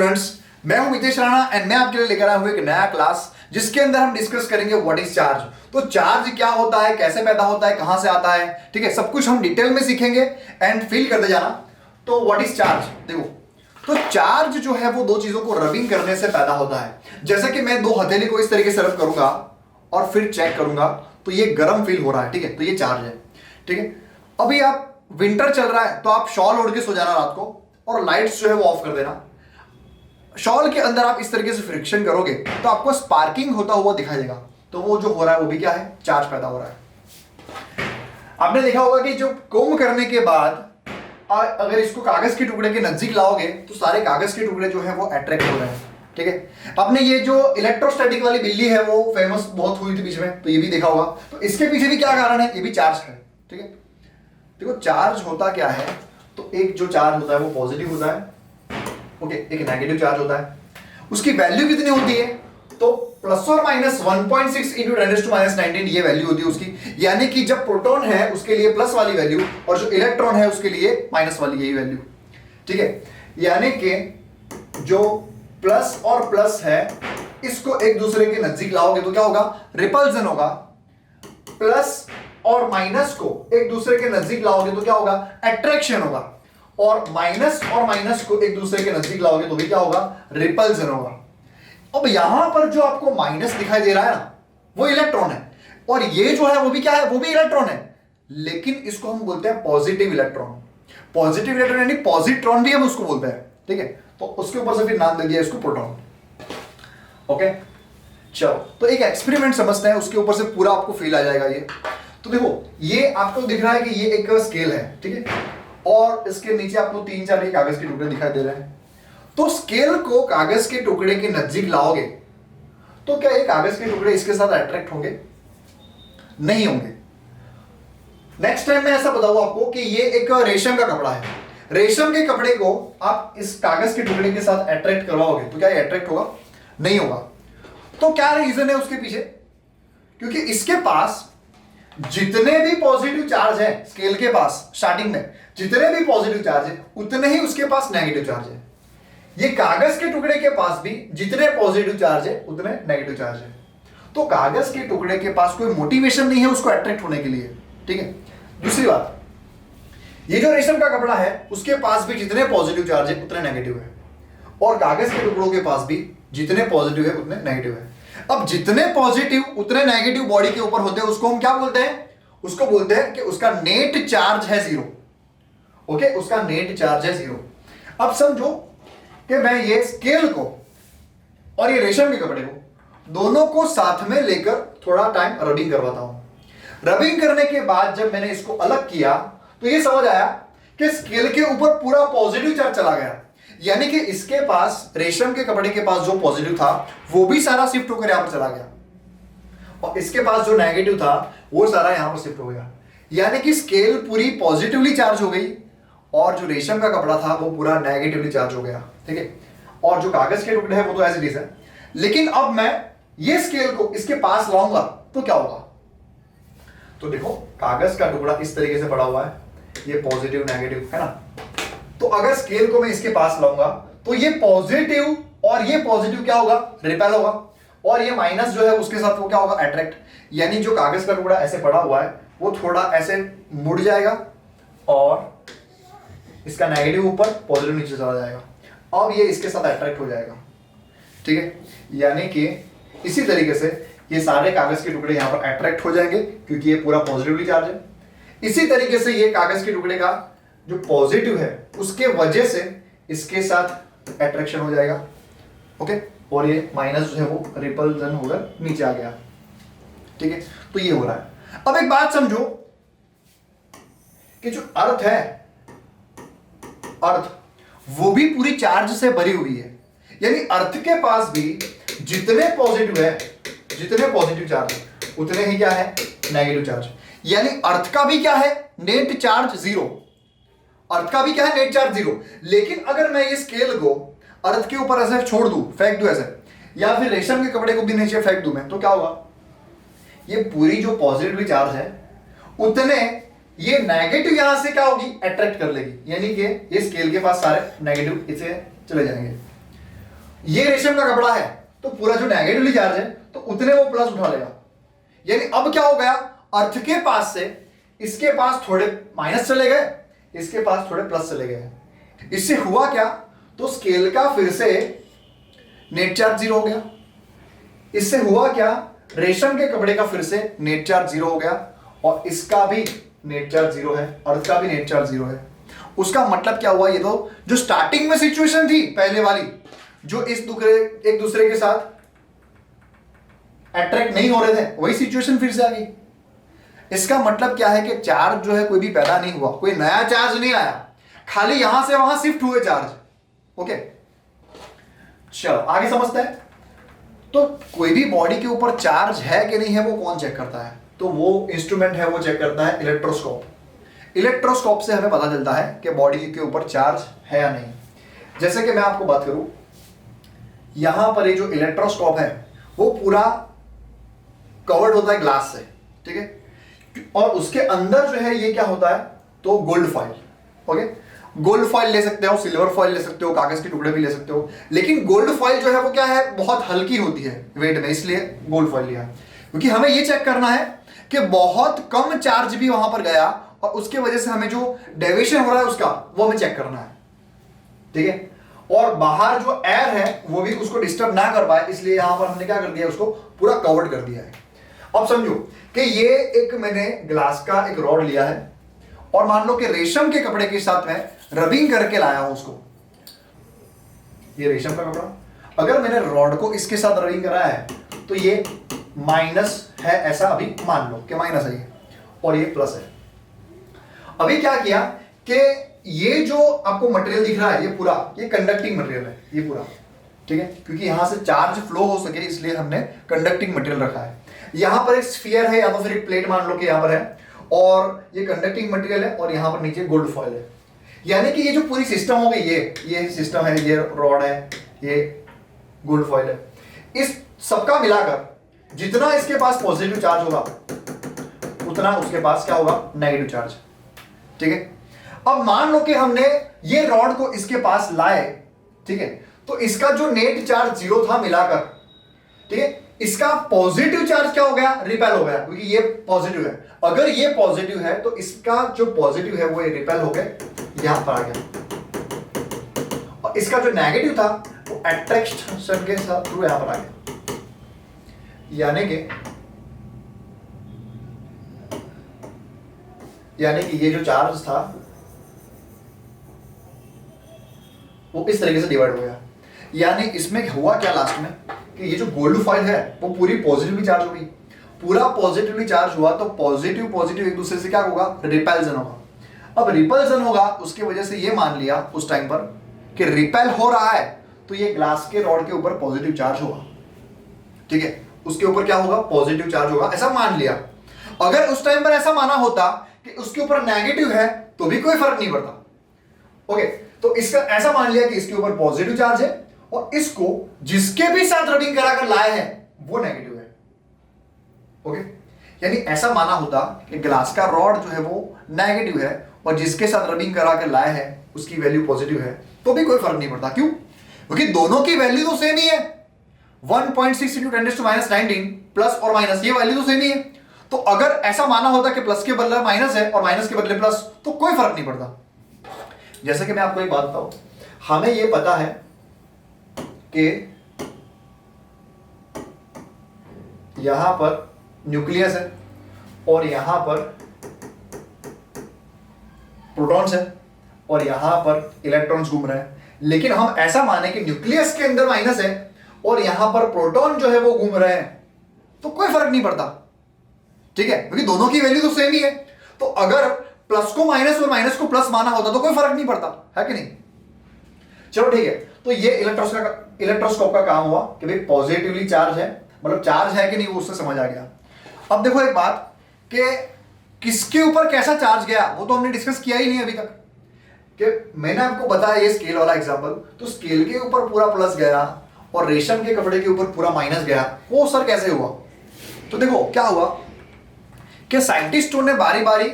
Students, मैं हूं Mitesh Rana and मैं आपके लिए लेकर आया हूं एक नया क्लास जिसके अंदर हम डिस्कस करेंगे व्हाट इज चार्ज। तो चार्ज क्या होता है, कैसे पैदा होता है, कहां से आता है, ठीक है, सब कुछ हम डिटेल में सीखेंगे एंड फील करते जाना। तो व्हाट इज चार्ज, देखो, तो चार्ज जो है वो दो चीजों को रबिंग करने से पैदा होता है। जैसे कि मैं दो हथेली को इस तरीके से रब करूंगा और फिर चेक करूंगा तो ये गर्म फील हो रहा है, ठीक है, तो ये चार्ज है। ठीक है, अभी आप विंटर चल रहा है तो आप शॉल ओढ़ के सो जाना रात को और लाइट्स जो है वो ऑफ कर देना। शॉल के अंदर आप इस तरीके से फ्रिक्शन करोगे तो आपको स्पार्किंग होता हुआ दिखाई देगा। तो वो जो हो रहा है वो भी क्या है, चार्ज पैदा हो रहा है। आपने देखा होगा कि जो कोम करने के बाद अगर इसको कागज के टुकड़े के नजदीक लाओगे तो सारे कागज के टुकड़े जो है वो अट्रैक्ट हो रहे हैं। ठीक है, आपने ये जो इलेक्ट्रोस्टैटिक वाली बिल्ली है वो फेमस बहुत हुई थी बीच में, तो ये भी देखा होगा। तो इसके पीछे भी क्या कारण है, ये भी चार्ज है। ठीक है, देखो चार्ज होता क्या है, तो एक जो चार्ज होता है वो पॉजिटिव होता है, ओके, एक नेगेटिव चार्ज होता है। उसकी वैल्यू कितनी होती है, तो प्लस और माइनस 1.6 इंटू 10⁻⁹ ये वैल्यू होती है उसकी। यानी कि जब प्रोटॉन है उसके लिए प्लस वाली वैल्यू और जो इलेक्ट्रॉन है उसके लिए माइनस वाली यही वैल्यू। ठीक है, यानी कि जो प्लस और प्लस है इसको एक दूसरे के नजदीक लाओगे तो क्या होगा, रिपल्जन होगा। प्लस और माइनस को एक दूसरे के नजदीक लाओगे तो क्या होगा, अट्रैक्शन होगा। और माइनस को एक दूसरे के नजदीक लाओगे तो भी क्या होगा, रिपल्जन होगा। अब यहां पर जो आपको माइनस दिखाई दे रहा है ना, वो इलेक्ट्रॉन है, और ये जो है वो भी क्या है, वो भी इलेक्ट्रॉन है, लेकिन इसको हम बोलते हैं पॉजिटिव इलेक्ट्रॉन। पॉजिटिव इलेक्ट्रॉन यानी पॉजिट्रॉन भी हम उसको बोलते हैं। ठीक है, तो उसके ऊपर से फिर नाम दे दिया इसको प्रोटॉन। ओके, चलो तो एक एक्सपेरिमेंट समझते हैं, उसके ऊपर से पूरा आपको फील आ जाएगा। ये तो देखो, ये आपको दिख रहा है कि ये एक स्केल है, ठीक है, और इसके नीचे आपको 3-4 कागज के टुकड़े दिखाई दे रहे हैं। तो स्केल को कागज के टुकड़े के नजदीक लाओगे तो क्या ये कागज के टुकड़े इसके साथ अट्रैक्ट होंगे, नहीं होंगे। नेक्स्ट टाइम मैं ऐसा बताऊंगा आपको कि ये एक रेशम का कपड़ा है, रेशम के कपड़े को आप इस कागज के टुकड़े के साथ अट्रैक्ट करवाओगे तो क्या ये अट्रैक्ट होगा, नहीं होगा। तो क्या रीजन है उसके पीछे, क्योंकि इसके पास जितने भी पॉजिटिव चार्ज है, स्केल के पास स्टार्टिंग में जितने भी पॉजिटिव चार्ज है उतने ही उसके पास नेगेटिव चार्ज है। ये कागज के टुकड़े के पास भी जितने पॉजिटिव चार्ज है उतने नेगेटिव चार्ज है। तो कागज के टुकड़े के पास कोई मोटिवेशन नहीं है उसको अट्रैक्ट होने के लिए। ठीक है, दूसरी बात, ये जो रेशम का कपड़ा है उसके पास भी जितने पॉजिटिव चार्ज है उतने नेगेटिव है, और कागज के टुकड़ों के पास भी जितने पॉजिटिव है उतने नेगेटिव है। अब जितने पॉजिटिव उतने नेगेटिव बॉडी के ऊपर होते हैं उसको हम क्या बोलते हैं, उसको बोलते हैं कि उसका नेट चार्ज है 0। ओके, उसका नेट चार्ज है 0। अब समझो कि मैं ये स्केल को और ये रेशम के कपड़े को दोनों को साथ में लेकर थोड़ा टाइम रबिंग करवाता हूं। रबिंग करने के बाद जब मैंने इसको अलग किया तो ये समझ आया कि स्केल के ऊपर पूरा पॉजिटिव चार्ज चला गया, यानी कि इसके पास, रेशम के कपड़े के पास जो पॉजिटिव था वो भी सारा शिफ्ट होकर यहां पर चला गया, और इसके पास जो नेगेटिव था वो सारा यहां पर शिफ्ट हो गया। यानी कि स्केल पूरी पॉजिटिवली चार्ज हो गई और जो रेशम का कपड़ा था वो पूरा नेगेटिवली चार्ज हो गया। ठीक है, और जो कागज के टुकड़े हैं वो तो एज इट इज है। लेकिन अब मैं ये स्केल को इसके पास लाऊंगा तो क्या होगा, तो देखो कागज का टुकड़ा इस तरीके से पड़ा हुआ है, ये पॉजिटिव नेगेटिव है ना। तो अगर स्केल को मैं इसके पास लाऊंगा तो ये पॉजिटिव और ये पॉजिटिव क्या होगा, रिपेल होगा, और ये माइनस जो है उसके साथ वो क्या होगा, अट्रैक्ट। यानी जो कागज का टुकड़ा ऐसे पड़ा हुआ है वो थोड़ा ऐसे मुड़ जाएगा और इसका नेगेटिव ऊपर पॉजिटिव नीचे चला जाएगा, अब ये इसके साथ अट्रैक्ट हो जाएगा। ठीक है, यानी कि इसी तरीके से ये सारे कागज के टुकड़े यहां पर अट्रैक्ट हो जाएंगे क्योंकि ये पूरा पॉजिटिवली चार्ज है। इसी तरीके से ये कागज के टुकड़े का जो पॉजिटिव है उसके वजह से इसके साथ अट्रैक्शन हो जाएगा। ओके, और ये माइनस जो है वो रिपल्जन होकर नीचे आ गया। ठीक है, तो ये हो रहा है। अब एक बात समझो कि जो अर्थ है, अर्थ वो भी पूरी चार्ज से भरी हुई है, यानी अर्थ के पास भी जितने पॉजिटिव है, जितने पॉजिटिव चार्ज है उतने ही क्या है, नेगेटिव चार्ज। यानी अर्थ का भी क्या है, नेट चार्ज 0। अर्थ का भी क्या है, नेट चार्ज 0। लेकिन अगर मैं ये स्केल को अर्थ के ऊपर ऐसे छोड़ दूं, फेंक दूं ऐसे, या फिर रेशम के कपड़े को भी नीचे फेंक दूं मैं, तो क्या होगा, ये पूरी जो पॉजिटिवली चार्ज है उतने ये नेगेटिव यहां से क्या होगी, अट्रैक्ट कर लेगी, यानी कि ये स्केल के पास सारे नेगेटिव इसे चले जाएंगे। ये रेशम का कपड़ा है तो पूरा जो नेगेटिवली चार्ज है तो उतने वो प्लस उठा लेगा। यानी अब क्या हो गया, अर्थ के पास से इसके पास थोड़े माइनस चले गए, इसके पास थोड़े प्लस चले गए। इससे हुआ क्या, तो स्केल का फिर से नेट चार्ज 0 हो गया। इससे हुआ क्या, रेशम के कपड़े का फिर से नेट चार्ज 0 हो गया और इसका भी नेट चार्ज 0 है, अर्थ का भी नेट चार्ज 0 है। उसका मतलब क्या हुआ, ये तो जो स्टार्टिंग में सिचुएशन थी पहले वाली, जो एक दूसरे के साथ अट्रैक्ट नहीं हो रहे थे, वही सिचुएशन फिर से आ गई। इसका मतलब क्या है कि चार्ज जो है कोई भी पैदा नहीं हुआ, कोई नया चार्ज नहीं आया, खाली यहां से वहां शिफ्ट हुए चार्ज। ओके, चलो आगे समझते हैं। तो कोई भी बॉडी के ऊपर चार्ज है कि नहीं है वो कौन चेक करता है, तो वो इंस्ट्रूमेंट है, वो चेक करता है इलेक्ट्रोस्कोप। इलेक्ट्रोस्कोप से हमें पता चलता है कि बॉडी के ऊपर चार्ज है या नहीं। जैसे कि मैं आपको बात करूं, यहां पर ये जो इलेक्ट्रोस्कोप है वो पूरा कवर्ड होता है ग्लास से, ठीक है, और उसके अंदर जो है ये क्या होता है, तो gold foil. Okay, gold foil ले सकते हो, सिल्वर फॉइल ले सकते हो, कागज के टुकड़े भी ले सकते हो, लेकिन गोल्ड फॉइल जो है वो क्या है, बहुत हल्की होती है वेट में, इसलिए गोल्ड फॉइल लिया। क्योंकि हमें ये चेक करना है कि बहुत कम चार्ज भी वहां पर गया और उसके वजह से हमें जो डेविएशन हो रहा है उसका, वो हमें चेक करना है, ठीक है। और बाहर जो एयर है वो भी उसको डिस्टर्ब ना कर पाए, इसलिए यहां पर हमने क्या कर दिया, उसको पूरा कवर्ड कर दिया है। अब समझो कि ये एक मैंने ग्लास का एक रॉड लिया है और मान लो कि रेशम के कपड़े के साथ मैं रबिंग करके लाया हूं उसको, ये रेशम का कपड़ा, अगर मैंने रॉड को इसके साथ रबिंग कराया है तो ये माइनस है, ऐसा अभी मान लो कि माइनस है ये, और ये प्लस है। अभी क्या किया कि ये जो आपको मटेरियल दिख रहा है ये पूरा, ये कंडक्टिंग मटेरियल है ये पूरा, ठीक है, क्योंकि यहां से चार्ज फ्लो हो सके इसलिए हमने कंडक्टिंग मटेरियल रखा है। यहां पर एक स्फीयर है या तो फिर एक प्लेट मान लो कि यहां पर है, और ये कंडक्टिंग मटेरियल है और यहां पर नीचे गोल्ड फॉइल है। यानी कि ये जो पूरी सिस्टम हो गई, ये सिस्टम है, ये रॉड है, ये गोल्ड फॉइल है, इस सबका मिलाकर जितना इसके पास पॉजिटिव चार्ज होगा उतना उसके पास क्या होगा, नेगेटिव चार्ज, ठीक है। अब मान लो कि हमने ये रॉड को इसके पास लाए, ठीक है, तो इसका जो नेट चार्ज 0 था मिलाकर, ठीक है, इसका पॉजिटिव चार्ज क्या हो गया, रिपेल हो गया, क्योंकि ये पॉजिटिव है। अगर ये पॉजिटिव है तो इसका जो पॉजिटिव है वो रिपेल हो गए, यहां पर आ गया, और इसका जो नेगेटिव था वो अट्रैक्शन के थ्रू यहां पर आ गया। यानी कि ये जो चार्ज था वो इस तरीके से डिवाइड हो गया। यानी इसमें हुआ क्या लास्ट में, कि ये जो गोल्ड फॉइल है वो पूरी पॉजिटिवली चार्ज हो गई, पूरा पॉजिटिवली चार्ज हुआ, तो पॉजिटिव पॉजिटिव एक दूसरे से क्या होगा, रिपल्जन होगा। अब रिपल्जन होगा, उसकी वजह से ये मान लिया उस टाइम पर कि रिपेल हो रहा है तो ये ग्लास के रॉड के ऊपर पॉजिटिव चार्ज होगा, ठीक है, उसके ऊपर क्या होगा, पॉजिटिव चार्ज होगा, ऐसा मान लिया। अगर उस टाइम पर ऐसा माना होता कि उसके ऊपर नेगेटिव है तो भी कोई फर्क नहीं पड़ता। ओके, तो इसका ऐसा मान लिया कि इसके ऊपर पॉजिटिव चार्ज है और इसको जिसके भी साथ रबिंग कराकर लाए हैं वो नेगेटिव है। ओके, यानी ऐसा माना होता कि ग्लास का रॉड जो है वो नेगेटिव है और जिसके साथ रबिंग कराकर लाए हैं उसकी वैल्यू पॉजिटिव है, तो भी कोई फर्क नहीं पड़ता। क्यों? क्योंकि दोनों की वैल्यू तो सेम ही है, 1.6 × 10⁻19 प्लस और माइनस, ये वैल्यू तो सेम ही है। तो अगर ऐसा माना होता कि प्लस के बदले माइनस है और माइनस के बदले प्लस, तो कोई फर्क नहीं पड़ता। जैसे कि मैं आपको एक बात बताऊं, हमें यह पता है कि यहां पर न्यूक्लियस है और यहां पर प्रोटॉन्स है और यहां पर इलेक्ट्रॉन्स घूम रहे हैं, लेकिन हम ऐसा माने कि न्यूक्लियस के अंदर माइनस है और यहां पर प्रोटॉन जो है वो घूम रहे हैं, तो कोई फर्क नहीं पड़ता, ठीक है, क्योंकि दोनों की वैल्यू तो सेम ही है। तो अगर प्लस को माइनस और माइनस को प्लस माना होता तो कोई फर्क नहीं पड़ता, है कि नहीं। चलो ठीक है, तो ये इलेक्ट्रोस्कोप का काम हुआ कि भाई पॉजिटिवली चार्ज है, मतलब चार्ज है कि नहीं वो उससे समझ आ गया। अब देखो एक बात कि किसके ऊपर कैसा चार्ज गया वो तो हमने डिस्कस किया ही नहीं अभी तक। कि मैंने आपको बताया ये स्केल वाला एग्जांपल, तो स्केल के ऊपर पूरा प्लस गया और रेशम के कपड़े के ऊपर पूरा माइनस गया, वो सर कैसे हुआ। तो देखो क्या हुआ कि साइंटिस्टों ने बारी बारी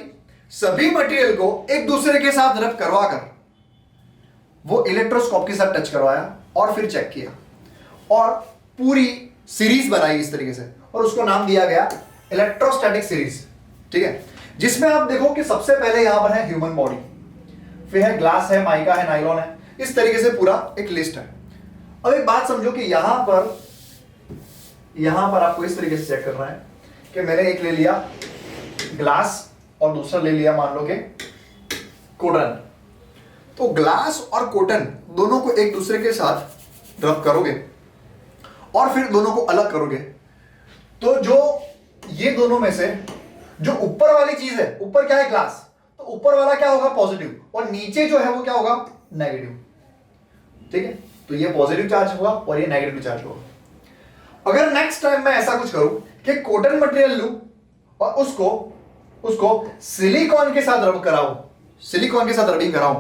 सभी मटेरियल को एक दूसरे के साथ रब करवा कर वो इलेक्ट्रोस्कोप के साथ टच करवाया और फिर चेक किया। और पूरी सीरीज बनाई इस तरीके से, और उसको नाम दिया गया इलेक्ट्रोस्टैटिक सीरीज। ठीक है, जिसमें आप देखो कि सबसे पहले यहां पर है ह्यूमन बॉडी, फिर है ग्लास है, माइका है, नाइलॉन है, इस तरीके से पूरा एक लिस्ट है। अब एक बात समझो कि यहां पर आपको इस तरीके से चेक करना है कि मैंने एक ले लिया ग्लास और दूसरा ले लिया मान लो कि कॉटन। तो ग्लास और कॉटन दोनों को एक दूसरे के साथ रब करोगे और फिर दोनों को अलग करोगे, तो जो ये दोनों में से जो ऊपर वाली चीज है, ऊपर क्या है ग्लास, तो ऊपर वाला क्या होगा पॉजिटिव, और नीचे जो है वो क्या होगा नेगेटिव। ठीक है, तो ये पॉजिटिव चार्ज होगा और ये नेगेटिव चार्ज होगा। अगर नेक्स्ट टाइम मैं ऐसा कुछ करूं कि कॉटन मटेरियल लूं और उसको सिलिकॉन के साथ रब कराऊं, सिलिकॉन के साथ रबिंग कराऊं,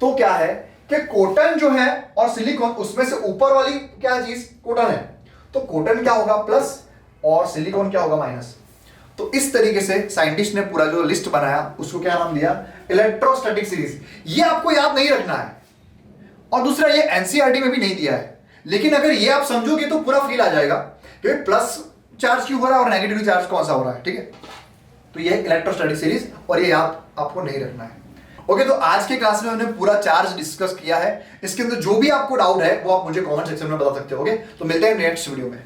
तो क्या है कि कॉटन जो है और सिलिकॉन, उसमें से ऊपर वाली क्या चीज कॉटन है, तो कॉटन क्या होगा प्लस और सिलिकॉन क्या होगा माइनस। तो इस तरीके से साइंटिस्ट ने पूरा जो लिस्ट बनाया उसको क्या नाम दिया इलेक्ट्रोस्टैटिक सीरीज। ये आपको याद नहीं रखना है, और दूसरा ये एनसीईआरटी में भी नहीं दिया है, लेकिन अगर ये आप समझोगे तो पूरा फील आ जाएगा कि प्लस चार्ज क्यों हो रहा है और नेगेटिव चार्ज कौन सा हो रहा है। ठीक है, तो ये इलेक्ट्रोस्टैटिक सीरीज, और ये याद आपको नहीं रखना है। ओके, तो आज के क्लास में हमने पूरा चार्ज डिस्कस किया है। इसके अंदर जो भी आपको डाउट है वो आप मुझे कमेंट सेक्शन में बता सकते हो। ओके, तो मिलते हैं नेक्स्ट वीडियो में।